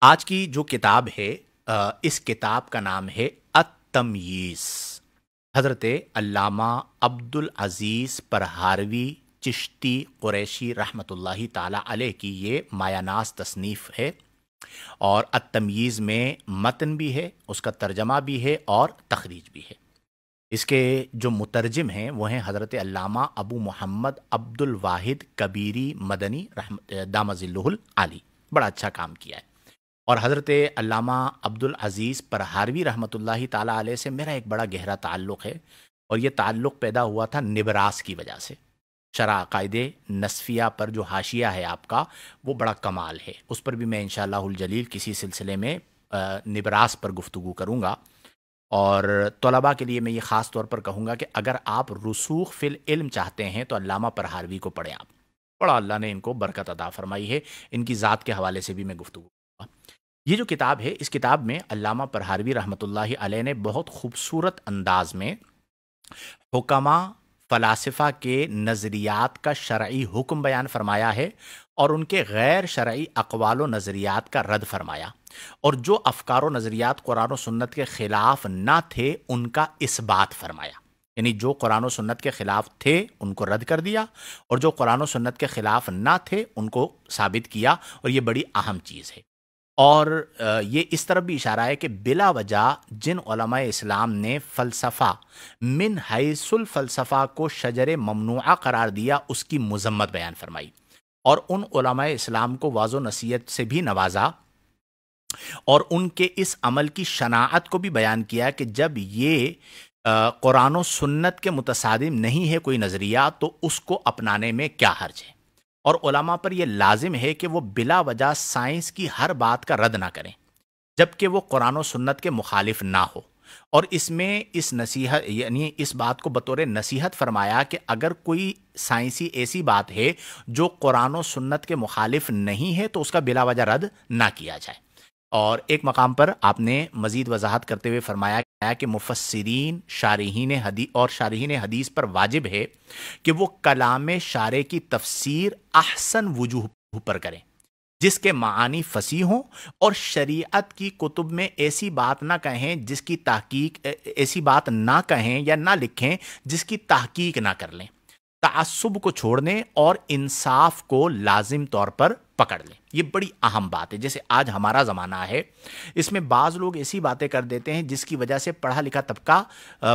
آج کی جو کتاب ہے اس کتاب کا نام ہے التمییز۔ حضرت علامہ عبدالعزیز پرہاروی چشتی قریشی رحمۃ اللہ تعالی علیہ کی یہ مایہ ناز تصنیف ہے، اور التمییز میں متن بھی ہے، اس کا ترجمہ بھی ہے اور تخریج بھی ہے۔ اس کے جو مترجم ہیں وہ ہیں حضرت علامہ ابو محمد عبد الواحد کبیری مدنی دامہ ظلہ العالی۔ بڑا اچھا کام کیا ہے۔ اور حضرت علامہ عبدالعزیز پرہاروی رحمۃ اللہ تعالیٰ علیہ سے میرا ایک بڑا گہرا تعلق ہے، اور یہ تعلق پیدا ہوا تھا نبراس کی وجہ سے۔ شرح عقائد نصفیہ پر جو حاشیہ ہے آپ کا، وہ بڑا کمال ہے، اس پر بھی میں انشاءاللہ الجلیل کسی سلسلے میں نبراس پر گفتگو کروں گا۔ اور طلباء کے لیے میں یہ خاص طور پر کہوں گا کہ اگر آپ رسوخ فی العلم چاہتے ہیں تو علامہ پرہاروی کو پڑھیں آپ۔ بڑا اللہ نے ان کو برکت عطا فرمائی ہے، ان کی ذات کے حوالے سے بھی میں گفتگو۔ یہ جو کتاب ہے، اس کتاب میں علامہ پرہاروی رحمۃ اللہ علیہ نے بہت خوبصورت انداز میں حکماء فلاسفہ کے نظریات کا شرعی حکم بیان فرمایا ہے، اور ان کے غیر شرعی اقوال و نظریات کا رد فرمایا، اور جو افکار و نظریات قرآن و سنت کے خلاف نہ تھے ان کا اثبات فرمایا۔ یعنی جو قرآن و سنت کے خلاف تھے ان کو رد کر دیا، اور جو قرآن و سنت کے خلاف نہ تھے ان کو ثابت کیا، اور یہ بڑی اہم چیز ہے۔ اور یہ اس طرف بھی اشارہ ہے کہ بلا وجہ جن علماء اسلام نے فلسفہ من حیث الفلسفہ کو شجر ممنوعہ قرار دیا، اس کی مذمت بیان فرمائی، اور ان علماء اسلام کو واضح و نصیحت سے بھی نوازا، اور ان کے اس عمل کی شناعت کو بھی بیان کیا کہ جب یہ قرآن و سنت کے متصادم نہیں ہے کوئی نظریہ تو اس کو اپنانے میں کیا حرج ہے، اور علماء پر یہ لازم ہے کہ وہ بلا وجہ سائنس کی ہر بات کا رد نہ کریں جبکہ وہ قرآن و سنت کے مخالف نہ ہو۔ اور اس میں اس نصیحت یعنی اس بات کو بطور نصیحت فرمایا کہ اگر کوئی سائنسی ایسی بات ہے جو قرآن و سنت کے مخالف نہیں ہے تو اس کا بلا وجہ رد نہ کیا جائے۔ اور ایک مقام پر آپ نے مزید وضاحت کرتے ہوئے فرمایا کہ مفسرین شارحین حدیث پر واجب ہے کہ وہ کلام شارع کی تفسیر احسن وجوہ پر کریں، جس کے معانی فصیح ہوں، اور شریعت کی کتب میں ایسی بات نہ کہیں جس کی تحقیق ایسی بات نہ کہیں یا نہ لکھیں جس کی تحقیق نہ کر لیں، تعصب کو چھوڑ دیں اور انصاف کو لازم طور پر پکڑ لیں۔ یہ بڑی اہم بات ہے۔ جیسے آج ہمارا زمانہ ہے، اس میں بعض لوگ ایسی باتیں کر دیتے ہیں جس کی وجہ سے پڑھا لکھا طبقہ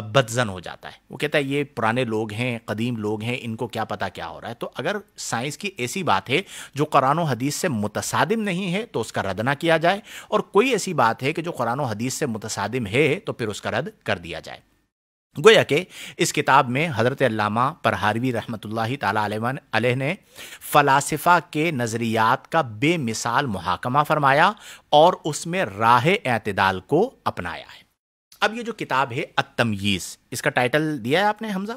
بدظن ہو جاتا ہے۔ وہ کہتا ہے یہ پرانے لوگ ہیں، قدیم لوگ ہیں، ان کو کیا پتا کیا ہو رہا ہے۔ تو اگر سائنس کی ایسی بات ہے جو قرآن و حدیث سے متصادم نہیں ہے تو اس کا رد نہ کیا جائے، اور کوئی ایسی بات ہے کہ جو قرآن و حدیث سے متصادم ہے تو پھر اس کا رد کر دیا جائے۔ گویا کہ اس کتاب میں حضرت علامہ پرہاروی رحمۃ اللہ تعالی علیہ نے فلاسفہ کے نظریات کا بے مثال محاکمہ فرمایا اور اس میں راہ اعتدال کو اپنایا ہے۔ اب یہ جو کتاب ہے التمییز، اس کا ٹائٹل دیا ہے آپ نے حمزہ؟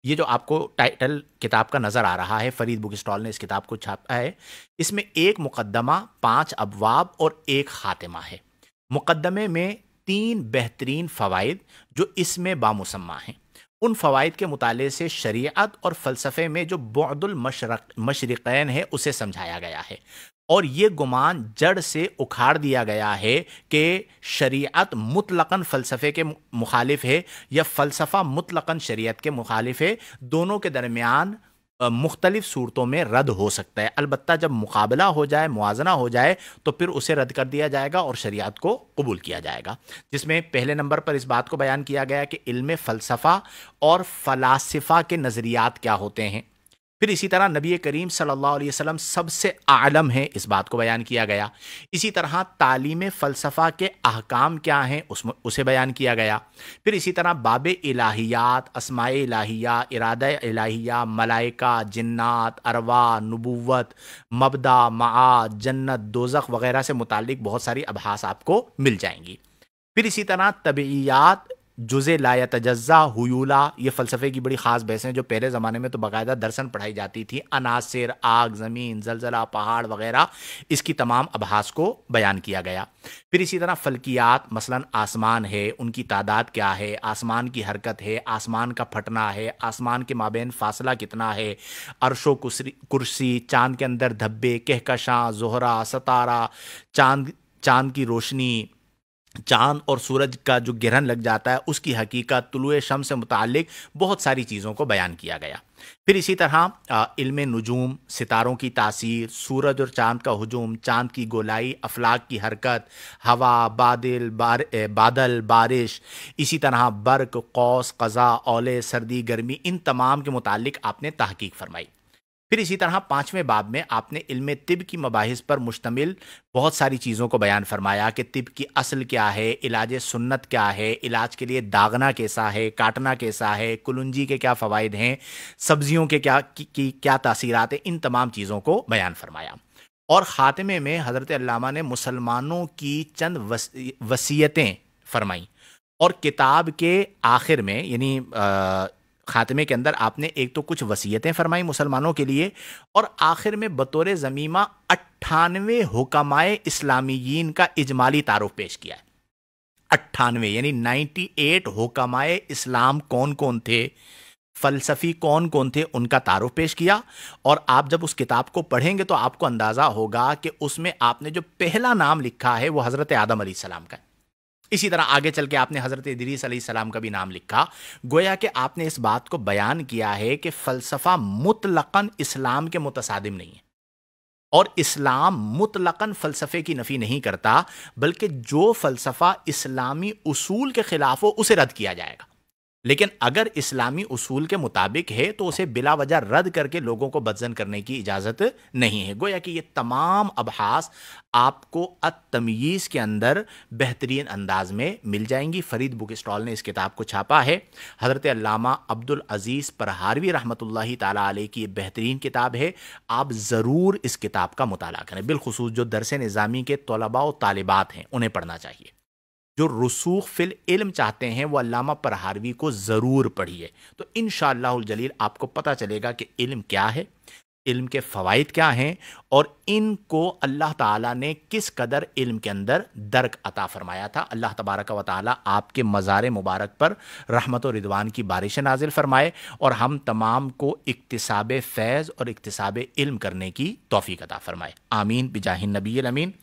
یہ جو آپ کو ٹائٹل کتاب کا نظر آ رہا ہے، فرید بک اسٹال نے اس کتاب کو چھاپا ہے۔ اس میں ایک مقدمہ، 5 ابواب اور ایک خاتمہ ہے۔ مقدمے میں 3 بہترین فوائد جو اس میں بامسمہ ہیں، ان فوائد کے مطالعے سے شریعت اور فلسفے میں جو بعد المشرقین ہے اسے سمجھایا گیا ہے، اور یہ گمان جڑ سے اکھاڑ دیا گیا ہے کہ شریعت مطلقاً فلسفے کے مخالف ہے یا فلسفہ مطلقاً شریعت کے مخالف ہے۔ دونوں کے درمیان مختلف صورتوں میں رد ہو سکتا ہے، البتہ جب مقابلہ ہو جائے، موازنہ ہو جائے تو پھر اسے رد کر دیا جائے گا اور شریعت کو قبول کیا جائے گا، جس میں پہلے نمبر پر اس بات کو بیان کیا گیا کہ علم فلسفہ اور فلاسفہ کے نظریات کیا ہوتے ہیں۔ پھر اسی طرح نبی کریم صلی اللہ علیہ وسلم سب سے اعلم ہے، اس بات کو بیان کیا گیا۔ اسی طرح تعلیم فلسفہ کے احکام کیا ہیں اسے بیان کیا گیا۔ پھر اسی طرح باب الہیات، اسماء الہیہ، ارادہ الہیہ، ملائکہ، جنات، ارواح، نبوت، مبدا، معاد، جنت، دوزخ وغیرہ سے متعلق بہت ساری ابحاث آپ کو مل جائیں گی۔ پھر اسی طرح طبعیات، جزء لا یتجزا، حیولہ، یہ فلسفے کی بڑی خاص بحثیں جو پہلے زمانے میں تو باقاعدہ درسن پڑھائی جاتی تھی، عناصر، آگ، زمین، زلزلہ، پہاڑ وغیرہ، اس کی تمام ابحاث کو بیان کیا گیا۔ پھر اسی طرح فلکیات، مثلا آسمان ہے، ان کی تعداد کیا ہے، آسمان کی حرکت ہے، آسمان کا پھٹنا ہے، آسمان کے مابین فاصلہ کتنا ہے، عرش و کرسی، چاند کے اندر دھبے، کہکشاں، زہرہ، ستارہ، چاند کی روشنی، چاند اور سورج کا جو گرہن لگ جاتا ہے اس کی حقیقت، طلوع شمس سے متعلق بہت ساری چیزوں کو بیان کیا گیا۔ پھر اسی طرح علم نجوم، ستاروں کی تاثیر، سورج اور چاند کا ہجوم، چاند کی گولائی، افلاک کی حرکت، ہوا، بادل، بارش، اسی طرح برق، قوس قزح، اولے، سردی، گرمی، ان تمام کے متعلق آپ نے تحقیق فرمائی۔ پھر اسی طرح 5ویں باب میں آپ نے علم طب کی مباحث پر مشتمل بہت ساری چیزوں کو بیان فرمایا کہ طب کی اصل کیا ہے، علاج سنت کیا ہے، علاج کے لیے داغنا کیسا ہے، کاٹنا کیسا ہے، کلنجی کے کیا فوائد ہیں، سبزیوں کے کیا تاثیرات ہیں، ان تمام چیزوں کو بیان فرمایا۔ اور خاتمے میں حضرت علامہ نے مسلمانوں کی چند وصیتیں فرمائیں، اور کتاب کے آخر میں یعنی خاتمے کے اندر آپ نے ایک تو کچھ وصیتیں فرمائی مسلمانوں کے لیے، اور آخر میں بطور ضمیمہ 98 حکمائے اسلامیین کا اجمالی تعارف پیش کیا ہے۔ 98 یعنی 98 حکمائے اسلام کون کون تھے، فلسفی کون کون تھے، ان کا تعارف پیش کیا۔ اور آپ جب اس کتاب کو پڑھیں گے تو آپ کو اندازہ ہوگا کہ اس میں آپ نے جو پہلا نام لکھا ہے وہ حضرت آدم علیہ السلام کا ہے۔ اسی طرح آگے چل کے آپ نے حضرت ادریس علیہ السلام کا بھی نام لکھا، گویا کہ آپ نے اس بات کو بیان کیا ہے کہ فلسفہ مطلقاً اسلام کے متصادم نہیں ہے، اور اسلام مطلقاً فلسفے کی نفی نہیں کرتا، بلکہ جو فلسفہ اسلامی اصول کے خلاف ہو اسے رد کیا جائے گا، لیکن اگر اسلامی اصول کے مطابق ہے تو اسے بلا وجہ رد کر کے لوگوں کو بدزن کرنے کی اجازت نہیں ہے۔ گویا کہ یہ تمام ابحاث آپ کو التمییز کے اندر بہترین انداز میں مل جائیں گی۔ فرید بک اسٹال نے اس کتاب کو چھاپا ہے۔ حضرت علامہ عبدالعزیز پرہاروی رحمۃ اللہ تعالیٰ علیہ کی یہ بہترین کتاب ہے، آپ ضرور اس کتاب کا مطالعہ کریں، بالخصوص جو درس نظامی کے طلباء و طالبات ہیں انہیں پڑھنا چاہیے۔ جو رسوخ فی العلم چاہتے ہیں وہ علامہ پرہاروی کو ضرور پڑھیے، تو انشاءاللہ الجلیل آپ کو پتہ چلے گا کہ علم کیا ہے، علم کے فوائد کیا ہیں، اور ان کو اللہ تعالیٰ نے کس قدر علم کے اندر درک عطا فرمایا تھا۔ اللہ تبارک و تعالیٰ آپ کے مزار مبارک پر رحمت و رضوان کی بارش نازل فرمائے، اور ہم تمام کو اکتساب فیض اور اکتساب علم کرنے کی توفیق عطا فرمائے۔ آمین بجاہ النبی الامین۔